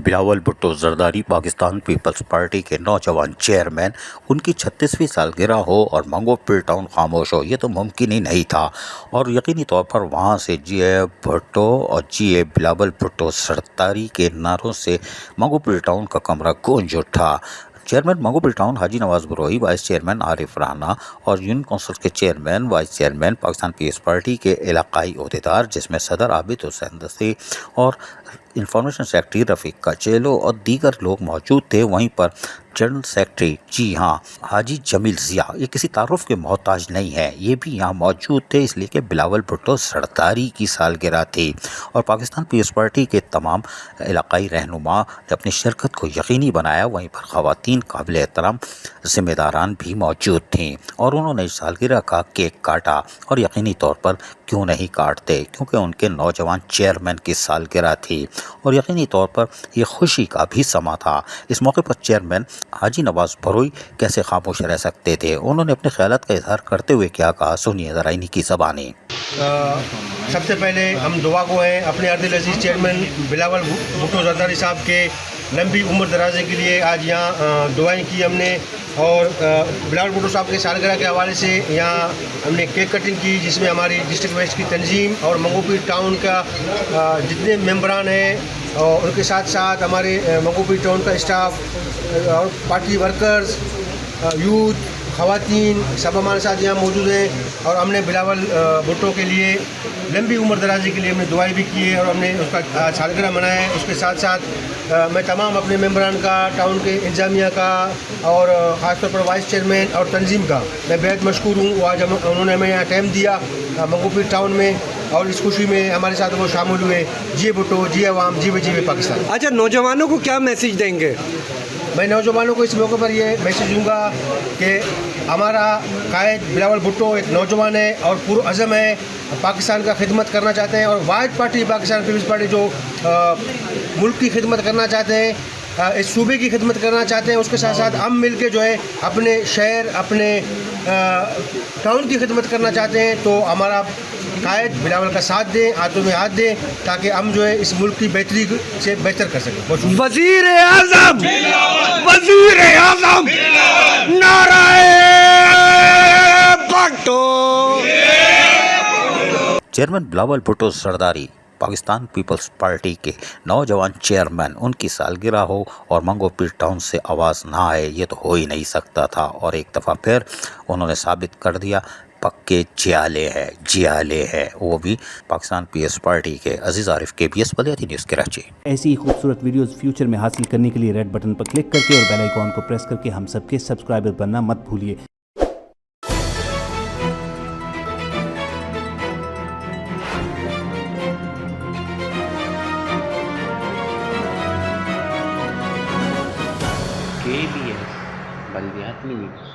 Bilawal Bhutto Zardari Pakistan peoples party के नौजवान chairman, उनकी 36वीं सालगिरह हो और मंगो पिल टाउन खामोश हो, ये तो मुमकिन ही नहीं था। और यकीनी तौर पर वहाँ से जीए भुट्टो और जीए बिलावल भुट्टो जरदारी के नारों से मंगो पिल टाउन का कमरा गूंज उठा। Chairman Manghopir town Haji Nawaz Barohi, vice chairman Arif Rana और यूनियन काउंसिल के chairman vice chairman Pakistan peoples party के इलाकाई अहदेदार, जिसमें सदर आबिद हुसैन दस्ती और इंफॉर्मेशन सेक्रेटरी रफ़ीक कचेलो और दीगर लोग मौजूद थे। वहीं पर जनरल सेक्रेटरी, जी हाँ, हाजी जमील ज़िया, ये किसी तारुफ के मोहताज नहीं है, ये भी यहाँ मौजूद थे, इसलिए कि बिलावल भुट्टो जरदारी की सालगिरह थी। और पाकिस्तान पीपल्स पार्टी के तमाम इलाकाई रहनुमा ने अपनी शिरकत को यकीनी बनाया। वहीं पर ख़वातीन काबिल एहतराम ज़िम्मेदारान भी मौजूद थीं और उन्होंने इस सालगिरह का केक काटा। और यकीनी तौर पर क्यों नहीं काटते, क्योंकि उनके नौजवान चेयरमैन की सालगिरह थी और यकीनी तौर पर यह खुशी का भी समा था। इस मौके पर चेयरमैन हाजी नवाज बरोही कैसे खामोश रह सकते थे, उन्होंने अपने ख्यालात का इजहार करते हुए क्या कहा, सुनिए ज़रा इन्हीं की ज़बानी। सबसे पहले हम दुआ को हैं अपने अर्दिल अजीज़ चेयरमैन बिलावल भुट्टो जरदारी साहब के लंबी उम्र दराजे के लिए आज यहाँ दुआएं की हमने। और बिलावल भुट्टो साहब के सालगिरह के हवाले से यहाँ हमने केक कटिंग की, जिसमें हमारी डिस्ट्रिक्ट वेस्ट की तंजीम और मंगो पिल टाउन का जितने मेंबरान हैं और उनके साथ साथ हमारे मंगो पिल टाउन का स्टाफ और पार्टी वर्कर्स, यूथ, ख़वातीन सब हमारे साथ यहाँ मौजूद हैं। और हमने बिलावल भुट्टो के लिए लंबी उम्र दराजी के लिए हमने दुआएं भी की है और हमने उसका सालगिरह मनाया है। उसके साथ साथ मैं तमाम अपने मेंबरान का, टाउन के इंतजामिया का और ख़ासतौर पर वाइस चेयरमैन और तंजीम का मैं बेहद मशकूर हूँ। आज उन्होंने हमें यहाँ टाइम दिया मंगो पिल टाउन में और इस खुशी में हमारे साथ वो शामिल हुए। जी भुट्टो, जी अवाम, जी पाकिस्तान। अच्छा, नौजवानों को क्या मैसेज देंगे? मैं नौजवानों को इस मौके पर ये मैसेज दूंगा कि हमारा कायद बिलावल भुट्टो एक नौजवान है और पुरअज़म है, पाकिस्तान का खिदमत करना चाहते हैं और वाहिद पार्टी पाकिस्तान पीपल्स पार्टी जो मुल्क की खिदमत करना चाहते हैं, इस सूबे की खिदमत करना चाहते हैं। उसके साथ साथ हम मिल के जो है अपने शहर, अपने टाउन की खिदमत करना चाहते हैं। तो हमारा कायद बिलावल का साथ दें, हाथों में हाथ दें, ताकि हम जो है इस मुल्क की बेहतरी से बेहतर कर सकें। वज़ीर आज़म, वज़ीर आज़म, नाराए Bhutto. Chairman Bilawal Bhutto Zardari Pakistan peoples party के नौजवान चेयरमैन, उनकी सालगिरह हो और मंगो पिल टाउन से आवाज़ ना आए, ये तो हो ही नहीं सकता था। और एक दफ़ा फिर उन्होंने साबित कर दिया पक्के जियाले हैं, वो भी पाकिस्तान पीपल्स पार्टी के। अजीज़ आरिफ, KBS बलियाती न्यूज़ कराची। ऐसी ही खूबसूरत वीडियोस फ्यूचर में हासिल करने के लिए रेड बटन पर क्लिक करके और बेल आइकॉन को प्रेस करके हम सबके सब्सक्राइबर बनना मत भूलिए। KBS बलियाती न्यूज़।